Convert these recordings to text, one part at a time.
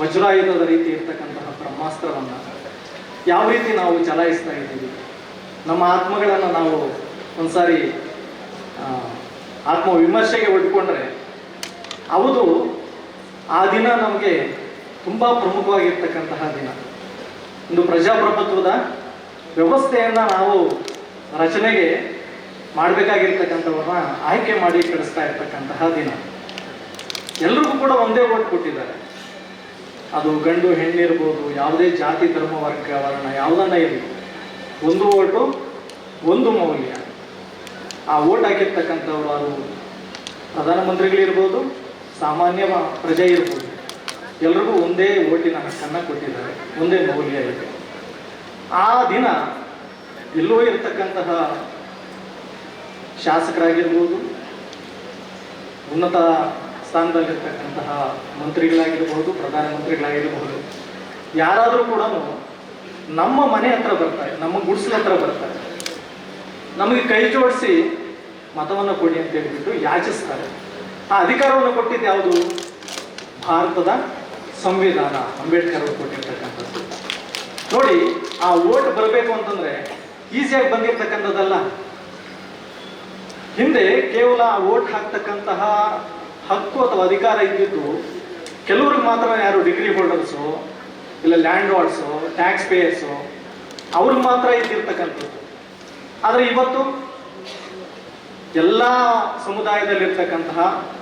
ವಜ್ರಾಯುಧದ ರೀತಿ ಇರ್ತಕ್ಕಂತಹ ಬ್ರಹ್ಮಾಸ್ತ್ರವನ್ನು ಯಾವ ರೀತಿ ನಾವು ಚಲಾಯಿಸ್ತಾ ಇದ್ದೀವಿ, ನಮ್ಮ ಆತ್ಮಗಳನ್ನು ನಾವು ಒಂದ್ಸಾರಿ ಆತ್ಮವಿಮರ್ಶೆಗೆ ಒಡ್ಕೊಂಡ್ರೆ ಹೌದು ಆ ದಿನ ನಮಗೆ ತುಂಬ ಪ್ರಮುಖವಾಗಿರ್ತಕ್ಕಂತಹ ದಿನ. ಒಂದು ಪ್ರಜಾಪ್ರಭುತ್ವದ ವ್ಯವಸ್ಥೆಯನ್ನು ನಾವು ರಚನೆಗೆ ಮಾಡಬೇಕಾಗಿರ್ತಕ್ಕಂಥವ್ರನ್ನ ಆಯ್ಕೆ ಮಾಡಿ ಕಳಿಸ್ತಾ ಇರ್ತಕ್ಕಂತಹ ದಿನ. ಎಲ್ರಿಗೂ ಕೂಡ ಒಂದೇ ಓಟ್ ಕೊಟ್ಟಿದ್ದಾರೆ. ಅದು ಗಂಡು ಹೆಣ್ಣಿರ್ಬೋದು, ಯಾವುದೇ ಜಾತಿ ಧರ್ಮ ವರ್ಗ ವರ್ಣ ಯಾವುದನ್ನ ಇರಲಿ, ಒಂದು ಓಟು ಒಂದು ಮೌಲ್ಯ. ಆ ಓಟ್ ಹಾಕಿರ್ತಕ್ಕಂಥವ್ರು ಅದು ಪ್ರಧಾನಮಂತ್ರಿಗಳಿರ್ಬೋದು, ಸಾಮಾನ್ಯ ಪ್ರಜೆ ಇರ್ಬೋದು, ಎಲ್ರಿಗೂ ಒಂದೇ ಓಟಿನ ಹಕ್ಕನ್ನು ಕೊಟ್ಟಿದ್ದಾರೆ, ಒಂದೇ ಮೌಲ್ಯ ಇದೆ. ಆ ದಿನ ಎಲ್ಲೋ ಇರ್ತಕ್ಕಂತಹ ಶಾಸಕರಾಗಿರ್ಬೋದು, ಉನ್ನತ ಸ್ಥಾನದಲ್ಲಿರ್ತಕ್ಕಂತಹ ಮಂತ್ರಿಗಳಾಗಿರ್ಬೋದು, ಪ್ರಧಾನಮಂತ್ರಿಗಳಾಗಿರ್ಬೋದು, ಯಾರಾದರೂ ಕೂಡ ನಮ್ಮ ಮನೆ ಹತ್ರ ಬರ್ತಾರೆ, ನಮ್ಮ ಗುಡಿಸಲ ಹತ್ರ ಬರ್ತಾರೆ, ನಮಗೆ ಕೈ ಜೋಡಿಸಿ ಮತವನ್ನು ಕೊಡಿ ಅಂತ ಹೇಳ್ಬಿಟ್ಟು ಯಾಚಿಸ್ತಾರೆ. ಆ ಅಧಿಕಾರವನ್ನು ಕೊಟ್ಟಿದ್ದು ಯಾವುದು? ಭಾರತದ ಸಂವಿಧಾನ, ಅಂಬೇಡ್ಕರ್ ಅವರು ಕೊಟ್ಟಿರ್ತಕ್ಕಂಥದ್ದು. ನೋಡಿ, ಆ ಓಟ್ ಬರಬೇಕು ಅಂತಂದ್ರೆ ಈಸಿಯಾಗಿ ಬಂದಿರ್ತಕ್ಕಂಥದ್ದಲ್ಲ. ಹಿಂದೆ ಕೇವಲ ಓಟ್ ಹಾಕ್ತಕ್ಕಂತಹ ಹಕ್ಕು ಅಥವಾ ಅಧಿಕಾರ ಇದ್ದಿದ್ದು ಕೆಲವ್ರಿಗೆ ಮಾತ್ರ, ಯಾರು ಡಿಗ್ರಿ ಹೋಲ್ಡರ್ಸು, ಇಲ್ಲ ಲ್ಯಾಂಡ್ ಲಾರ್ಡ್ಸು, ಟ್ಯಾಕ್ಸ್ ಪೇಯರ್ಸು, ಅವ್ರಿಗೆ ಮಾತ್ರ ಇದ್ದಿರ್ತಕ್ಕಂಥದ್ದು. ಆದರೆ ಇವತ್ತು ಎಲ್ಲ ಸಮುದಾಯದಲ್ಲಿರ್ತಕ್ಕಂತಹ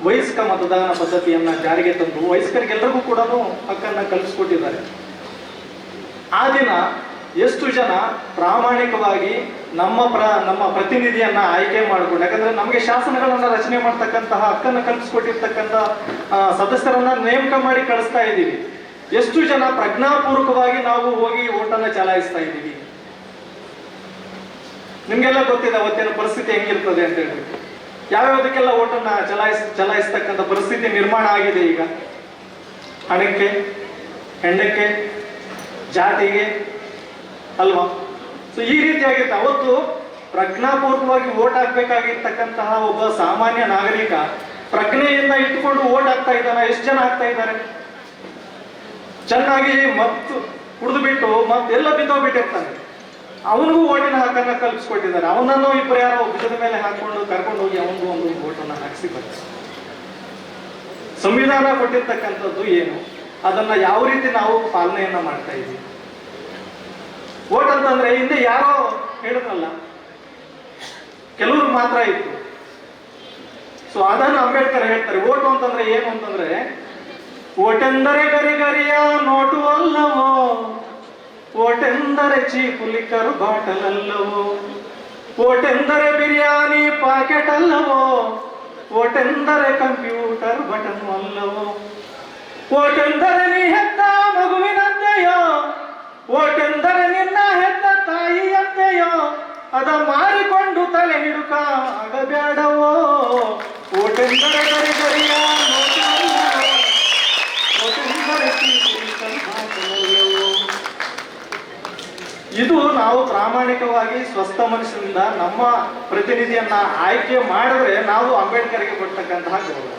ವಯಸ್ಕ ಮತದಾನ ಪದ್ಧತಿಯನ್ನು ಜಾರಿಗೆ ತಂದು ವಯಸ್ಕರಿಗೆಲ್ಲರಿಗೂ ಕೂಡ ಹಕ್ಕನ್ನು ಕಲ್ಪಿಸ್ಕೊಟ್ಟಿದ್ದಾರೆ. ಆ ದಿನ ಎಷ್ಟು ಜನ ಪ್ರಾಮಾಣಿಕವಾಗಿ ನಮ್ಮ ಪ್ರತಿನಿಧಿಯನ್ನ ಆಯ್ಕೆ ಮಾಡಿಕೊಂಡು, ಯಾಕಂದ್ರೆ ನಮಗೆ ಶಾಸನಗಳನ್ನ ರಚನೆ ಮಾಡ್ತಕ್ಕಂತಹ ಹಕ್ಕನ್ನು ಕಲ್ಪಿಸ್ಕೊಟ್ಟಿರ್ತಕ್ಕಂಥ ಸದಸ್ಯರನ್ನ ನೇಮಕ ಮಾಡಿ ಕಳಿಸ್ತಾ ಇದ್ದೀವಿ. ಎಷ್ಟು ಜನ ಪ್ರಜ್ಞಾಪೂರ್ವಕವಾಗಿ ನಾವು ಹೋಗಿ ಓಟನ್ನು ಚಲಾಯಿಸ್ತಾ ಇದ್ದೀವಿ? ನಿಮ್ಗೆಲ್ಲ ಗೊತ್ತಿದೆ ಅವತ್ತಿನ ಪರಿಸ್ಥಿತಿ ಹೆಂಗಿರ್ತದೆ ಅಂತ ಹೇಳ್ಬಿಟ್ಟು. ಯಾವ್ಯಾವುದಕ್ಕೆಲ್ಲ ಓಟನ್ನ ಚಲಾಯಿಸ್ತಕ್ಕಂಥ ಪರಿಸ್ಥಿತಿ ನಿರ್ಮಾಣ ಆಗಿದೆ ಈಗ. ಹಣಕ್ಕೆ, ಹೆಣ್ಣಕ್ಕೆ, ಜಾತಿಗೆ ಅಲ್ವಾ? ಸೊ ಈ ರೀತಿಯಾಗಿರುತ್ತೆ. ಅವತ್ತು ಪ್ರಜ್ಞಾಪೂರ್ವಕವಾಗಿ ಓಟ್ ಹಾಕ್ಬೇಕಾಗಿರ್ತಕ್ಕಂತಹ ಒಬ್ಬ ಸಾಮಾನ್ಯ ನಾಗರಿಕ ಪ್ರಜ್ಞೆಯಿಂದ ಇಟ್ಕೊಂಡು ಓಟ್ ಹಾಕ್ತಾ ಇದ್ದಾನ? ಎಷ್ಟು ಜನ ಹಾಕ್ತಾ ಇದ್ದಾರೆ? ಚೆನ್ನಾಗಿ ಮತ್ತು ಕುಡಿದು ಬಿಟ್ಟು ಮತ್ತೆಲ್ಲ ಬಿದ್ದೋಗ್ಬಿಟ್ಟಿರ್ತಾನೆ, ಅವನಿಗೂ ಓಟಿನ ಹಕ್ಕನ್ನು ಕಲ್ಪಿಸ್ಕೊಟ್ಟಿದ್ದಾರೆ. ಅವನನ್ನು ಇಬ್ಬರು ಯಾರೋ ಭುಜದ ಮೇಲೆ ಹಾಕೊಂಡು ಕರ್ಕೊಂಡು ಹೋಗಿ ಅವನಿಗೂ ಒಂದು ಓಟನ್ನು ಹಾಕಿಸಿ ಬರ್ತಾರೆ. ಸಂವಿಧಾನ ಕೊಟ್ಟಿರ್ತಕ್ಕಂಥದ್ದು ಏನು, ಅದನ್ನ ಯಾವ ರೀತಿ ನಾವು ಪಾಲನೆಯನ್ನ ಮಾಡ್ತಾ ಇದ್ದೀವಿ? ಓಟ್ ಅಂತಂದ್ರೆ ಹಿಂದೆ ಯಾರೋ ಹೇಳಿದ್ರಲ್ಲ, ಕೆಲವ್ರಿಗೆ ಮಾತ್ರ ಇತ್ತು. ಸೊ ಅದನ್ನು ಅಂಬೇಡ್ಕರ್ ಹೇಳ್ತಾರೆ. ಓಟು ಅಂತಂದ್ರೆ ಏನು ಅಂತಂದ್ರೆ, ಓಟೆಂದರೆ ಗರಿಗರಿಯ ನೋಟು ಅಲ್ಲವೋ, ಓಟೆಂದರೆ ಚೀಪು ಲಿಕ್ಕರ್ ಬಾಟಲ್ ಅಲ್ಲವೋ, ಓಟೆಂದರೆ ಬಿರಿಯಾನಿ ಪಾಕೆಟ್ ಅಲ್ಲವೋ, ಓಟೆಂದರೆ ಕಂಪ್ಯೂಟರ್ ಬಟನ್ ಅಲ್ಲವೋ, ಓಟೆಂದರೆ ನೀ ಹೆತ್ತ ಮಗುವಿನಂತೆಯೋ, ಓಟೆಂದರೆ ನಿನ್ನ ಹೆತ್ತ ತಾಯಿಯಂತೆಯೋ, ಅದ ಮಾರಿಕೊಂಡು ತಲೆ ಹಿಡುಕ ಆಗಬೇಡವೋ, ಓಟೆಂದರೆ ಗರಿಗರಿಯ ನೋಟು ಅಲ್ಲವೋ, ಓಟೆಂದರೆ ಚೀಪು ಲಿಕ್ಕರ್ ಬಾಟಲ್ ಅಲ್ಲವೋ. ಇದು ನಾವು ಪ್ರಾಮಾಣಿಕವಾಗಿ ಸ್ವಸ್ಥ ಮನಸ್ಸಿನಿಂದ ನಮ್ಮ ಪ್ರತಿನಿಧಿಯನ್ನ ಆಯ್ಕೆ ಮಾಡಿದ್ರೆ ನಾವು ಅಂಬೇಡ್ಕರ್ಗೆ ಕೊಡ್ತಕ್ಕಂತಹ ಗೌರವ.